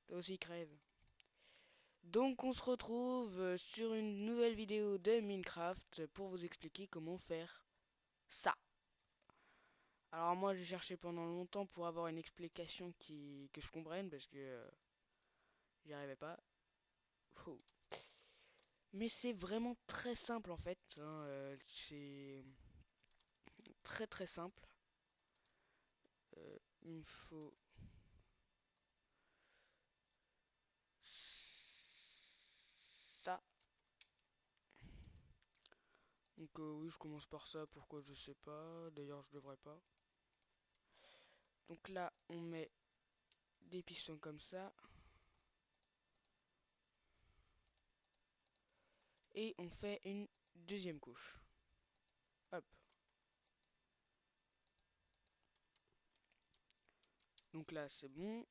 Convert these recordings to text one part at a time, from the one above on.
Toi aussi crève. Donc on se retrouve sur une nouvelle vidéo de Minecraft pour vous expliquer comment faire ça. Alors moi j'ai cherché pendant longtemps pour avoir une explication que je comprenne parce que j'y arrivais pas. Oh. Mais c'est vraiment très simple en fait, hein, c'est très très simple. Il me faut ça. Donc oui, je commence par ça, pourquoi je sais pas, d'ailleurs je devrais pas. Donc là on met des pistons comme ça et on fait une deuxième couche. Hop. Donc là c'est bon.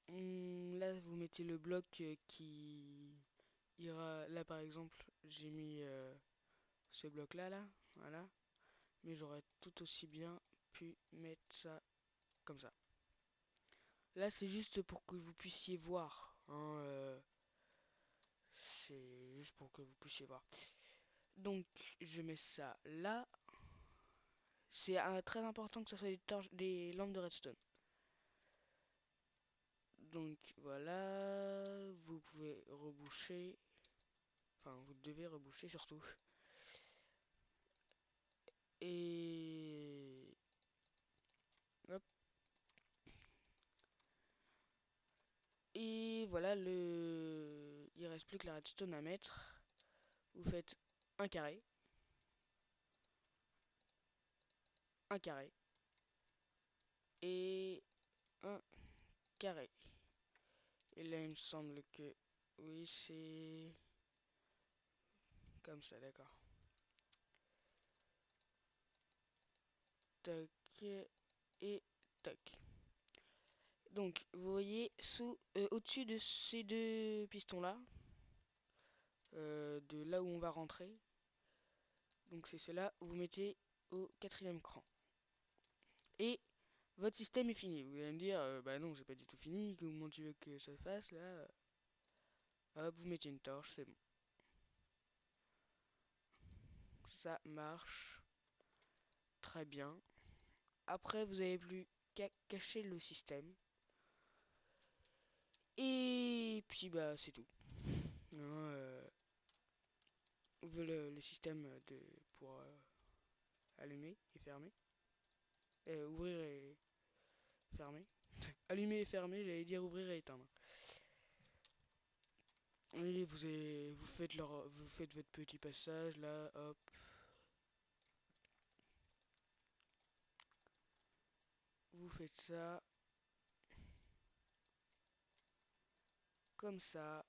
Là vous mettez le bloc qui ira. Là par exemple j'ai mis ce bloc là, voilà. Mais j'aurais tout aussi bien pu mettre ça comme ça. Là c'est juste pour que vous puissiez voir, hein, c'est juste pour que vous puissiez voir. Donc je mets ça là. C'est très important que ce soit des lampes de redstone. Donc voilà, vous pouvez reboucher. Enfin, vous devez reboucher surtout. Et hop. Et voilà, il reste plus que la redstone à mettre. Vous faites un carré, un carré et un carré. Et là, il me semble que oui, c'est comme ça, d'accord. Tac et tac. Donc, vous voyez au-dessus de ces deux pistons-là, de là où on va rentrer. Donc c'est cela, vous mettez au quatrième cran. Et votre système est fini. Vous allez me dire, bah non, c'est pas du tout fini, comment tu veux que ça se fasse là? Hop, vous mettez une torche, c'est bon. Ça marche très bien. Après, vous avez plus qu'à cacher le système. Et puis bah c'est tout. Hein, le système pour allumer et fermer. Ouvrir et fermer. Allumer et fermer, j'allais dire ouvrir et éteindre. Et vous faites votre petit passage là, hop. Vous faites ça comme ça.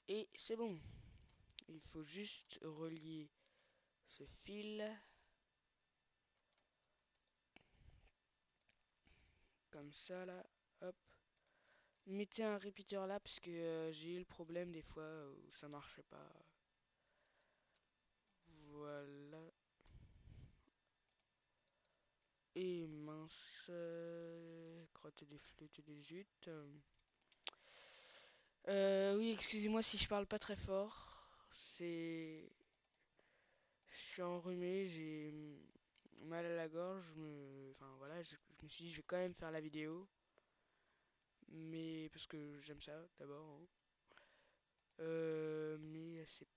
Et c'est bon. Il faut juste relier ce fil comme ça là, hop. Mettez un répéteur là parce que j'ai eu le problème des fois où ça marchait pas. Voilà. Et mince, crotte des flûtes et des jutes. Oui, excusez-moi si je parle pas très fort. C'est, je suis enrhumé, j'ai mal à la gorge. Enfin voilà, je me suis dit je vais quand même faire la vidéo, mais parce que j'aime ça d'abord, hein. Mais c'est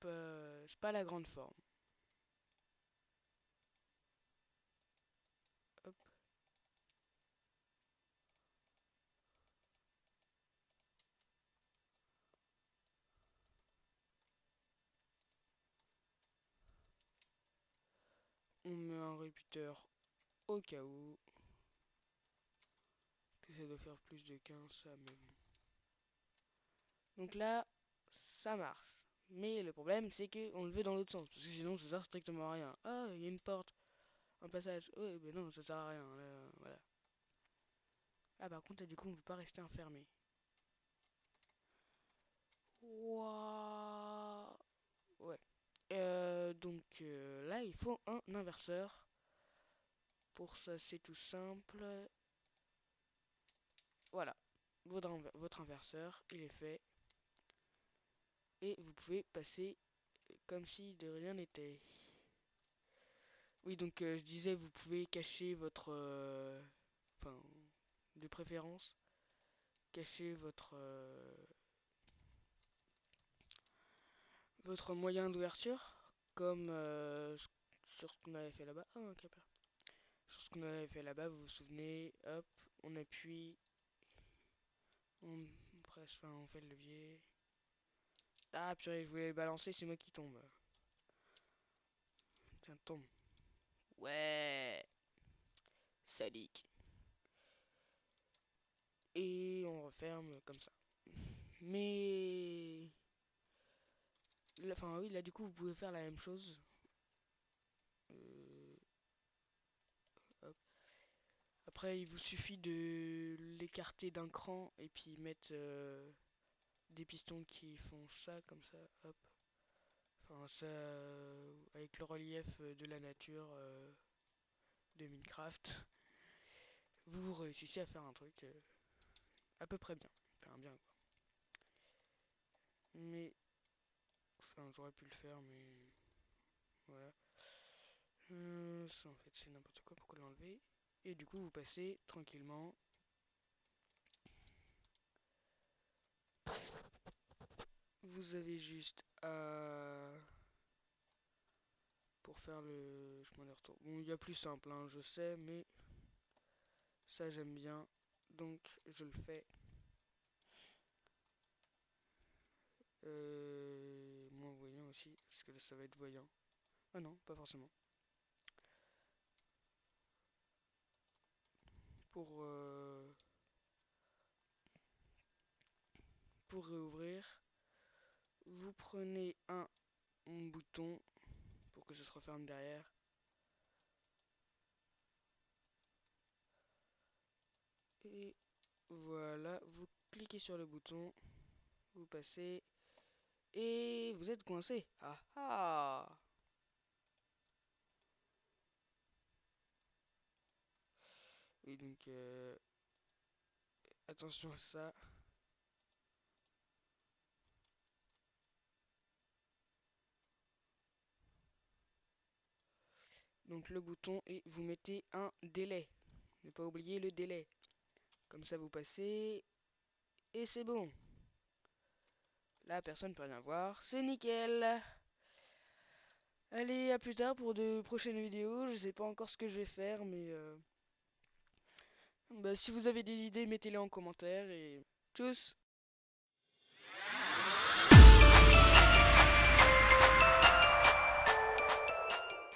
pas la grande forme. Hop, on met un répéteur au cas où. Que ça doit faire plus de 15 ça, mais bon. Donc là, ça marche. Mais le problème, c'est qu'on le veut dans l'autre sens. Parce que sinon, ça sert strictement à rien. Ah, il y a une porte, un passage. Oui, mais non, ça sert à rien. Là, voilà. Ah, par contre, du coup, on peut pas rester enfermé. Wouah. Ouais. Donc là, il faut un inverseur. pour ça, c'est tout simple. Voilà, votre inverseur, il est fait. Et vous pouvez passer comme si de rien n'était. Oui, donc je disais, vous pouvez cacher votre... Enfin, de préférence, cacher votre moyen d'ouverture, comme sur ce qu'on avait fait là-bas. Oh, un clapper. Sur ce qu'on avait fait là-bas, vous vous souvenez, hop, on appuie, on presse, enfin, on fait le levier. Ah purée, je voulais le balancer, c'est moi qui tombe. Tiens, tombe. Ouais, sadique. Et on referme comme ça. Mais... Enfin oui, là du coup, vous pouvez faire la même chose. Euh, hop. Après, il vous suffit de l'écarter d'un cran et puis mettre des pistons qui font ça, comme ça, hop. Enfin, ça, avec le relief de la nature de Minecraft, vous réussissez à faire un truc à peu près bien. Enfin, bien quoi. Mais, enfin, j'aurais pu le faire, mais voilà. Ça, en fait, c'est n'importe quoi, pourquoi l'enlever? Et du coup, vous passez tranquillement. Vous avez juste à... Pour faire le chemin de retour. Bon, il y a plus simple, hein, je sais, mais ça j'aime bien. Donc, je le fais. Moins voyant aussi, parce que là ça va être voyant. Ah non, pas forcément. Pour, euh, pour réouvrir, vous prenez un bouton pour que ça se referme derrière. Et voilà, vous cliquez sur le bouton, vous passez et vous êtes coincé. Ah ah! Oui, donc attention à ça. Donc le bouton et vous mettez un délai. Ne pas oublier le délai. Comme ça vous passez et c'est bon. Là personne ne peut rien voir. C'est nickel. Allez, à plus tard pour de prochaines vidéos. Je sais pas encore ce que je vais faire, mais bah, si vous avez des idées, mettez-les en commentaire et tchuss!